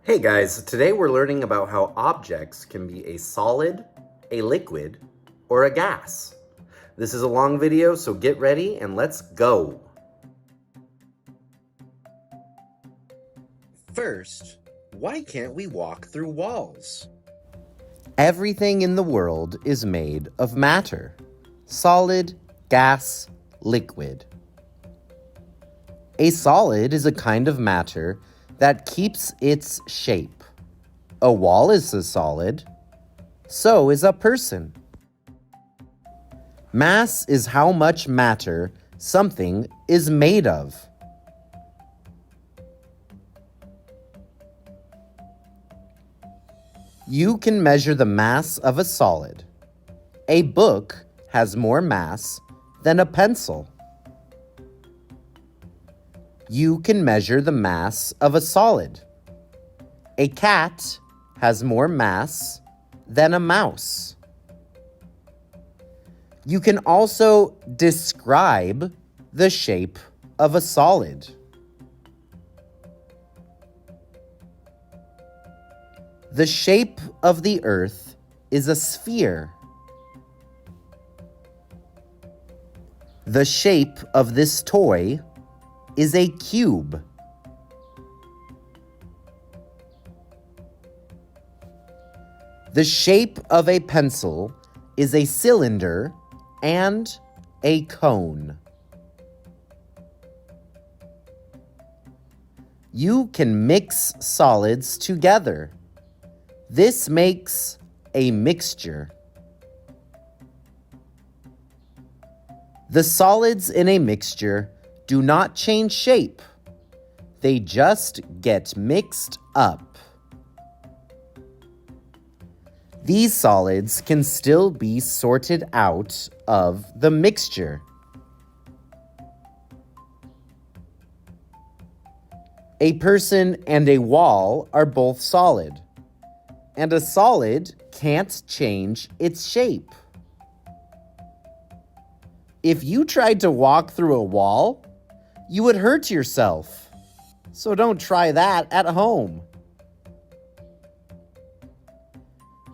Hey guys, today we're learning about how objects can be a solid, a liquid, or a gas. This is a long video, so get ready and let's go. First, why can't we walk through walls? Everything in the world is made of matter: solid, gas, liquid. A solid is a kind of matter that keeps its shape. A wall is a solid. So is a person. Mass is how much matter something is made of. You can measure the mass of a solid. A book has more mass than a pencil. You can measure the mass of a solid. A cat has more mass than a mouse. You can also describe the shape of a solid. The shape of the earth is a sphere. The shape of this toy is a cube. The shape of a pencil is a cylinder and a cone. You can mix solids together. This makes a mixture. The solids in a mixture do not change shape. They just get mixed up. These solids can still be sorted out of the mixture. A person and a wall are both solid, and a solid can't change its shape. If you tried to walk through a wall, you would hurt yourself. So don't try that at home.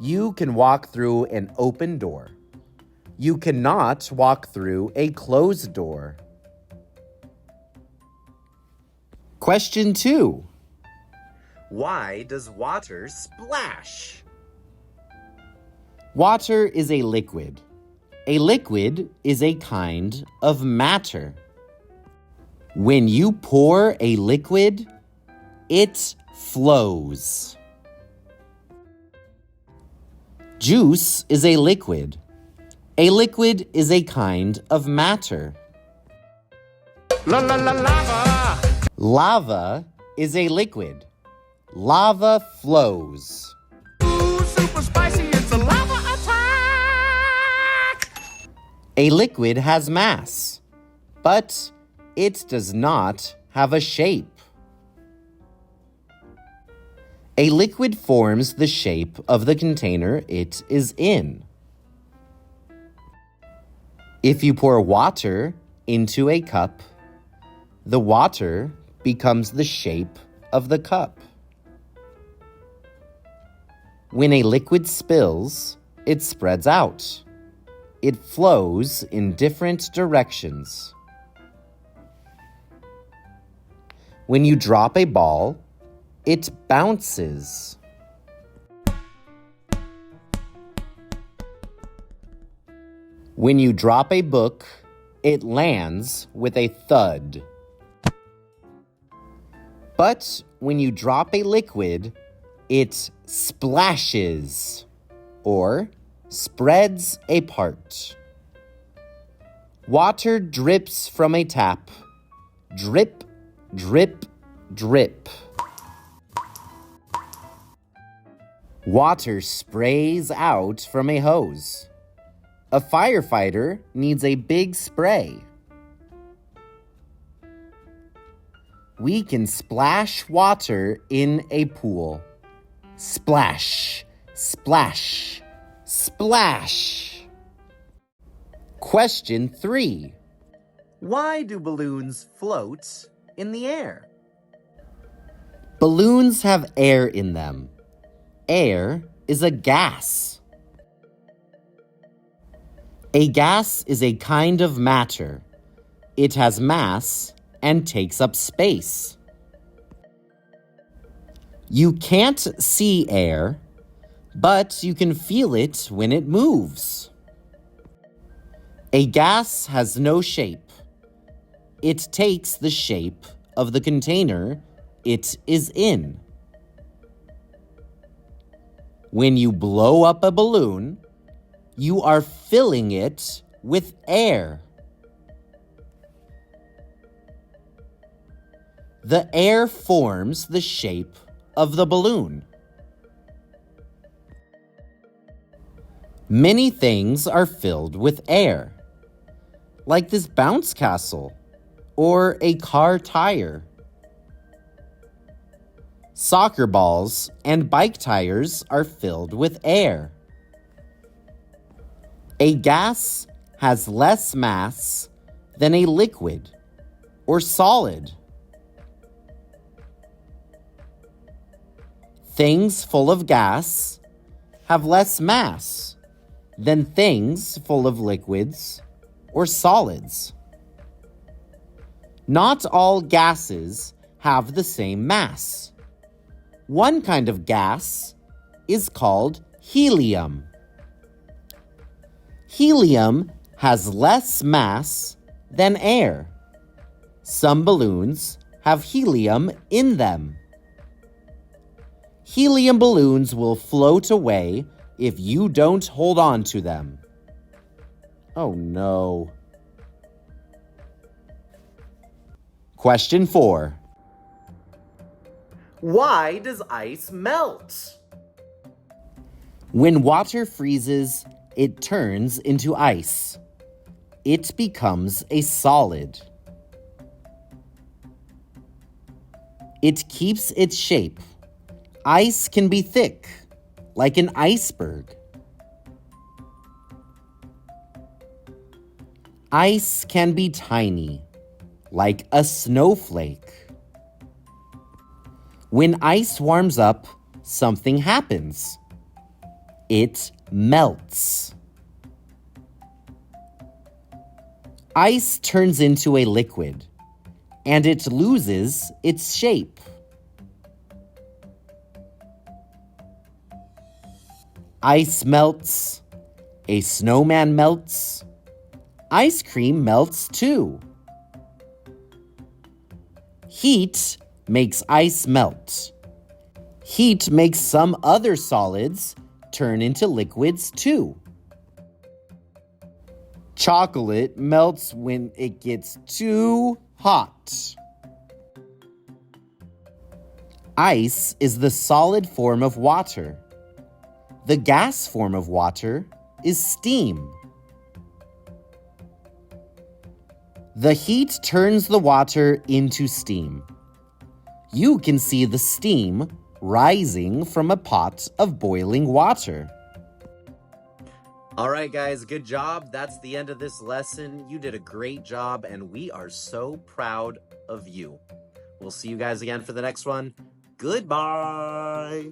You can walk through an open door. You cannot walk through a closed door. Question 2. Why does water splash? Water is a liquid. A liquid is a kind of matter. When you pour a liquid, it flows. Juice is a liquid. A liquid is a kind of matter. Lava! Lava is a liquid. Lava flows. Ooh, super spicy, it's a lava attack! A liquid has mass, but it does not have a shape. A liquid forms the shape of the container it is in. If you pour water into a cup, the water becomes the shape of the cup. When a liquid spills, it spreads out. It flows in different directions. When you drop a ball, it bounces. When you drop a book, it lands with a thud. But when you drop a liquid, it splashes or spreads apart. Water drips from a tap. Drip, drip, drip. Water sprays out from a hose. A firefighter needs a big spray. We can splash water in a pool. Splash, splash, splash. Question 3. Why do balloons float in the air? Balloons have air in them. Air is a gas. A gas is a kind of matter. It has mass and takes up space. You can't see air, but you can feel it when it moves. A gas has no shape. It takes the shape of the container it is in. When you blow up a balloon, you are filling it with air. The air forms the shape of the balloon. Many things are filled with air, like this bounce castle or a car tire. Soccer balls and bike tires are filled with air. A gas has less mass than a liquid or solid. Things full of gas have less mass than things full of liquids or solids. Not all gases have the same mass. One kind of gas is called helium. Helium has less mass than air. Some balloons have helium in them. Helium balloons will float away if you don't hold on to them. Oh no. Question 4. Why does ice melt? When water freezes, it turns into ice. It becomes a solid. It keeps its shape. Ice can be thick, like an iceberg. Ice can be tiny, like a snowflake. When ice warms up, something happens. It melts. Ice turns into a liquid, and it loses its shape. Ice melts. A snowman melts. Ice cream melts too. Heat makes ice melt. Heat makes some other solids turn into liquids too. Chocolate melts when it gets too hot. Ice is the solid form of water. The gas form of water is steam. The heat turns the water into steam. You can see the steam rising from a pot of boiling water. All right, guys, good job. That's the end of this lesson. You did a great job, and we are so proud of you. We'll see you guys again for the next one. Goodbye.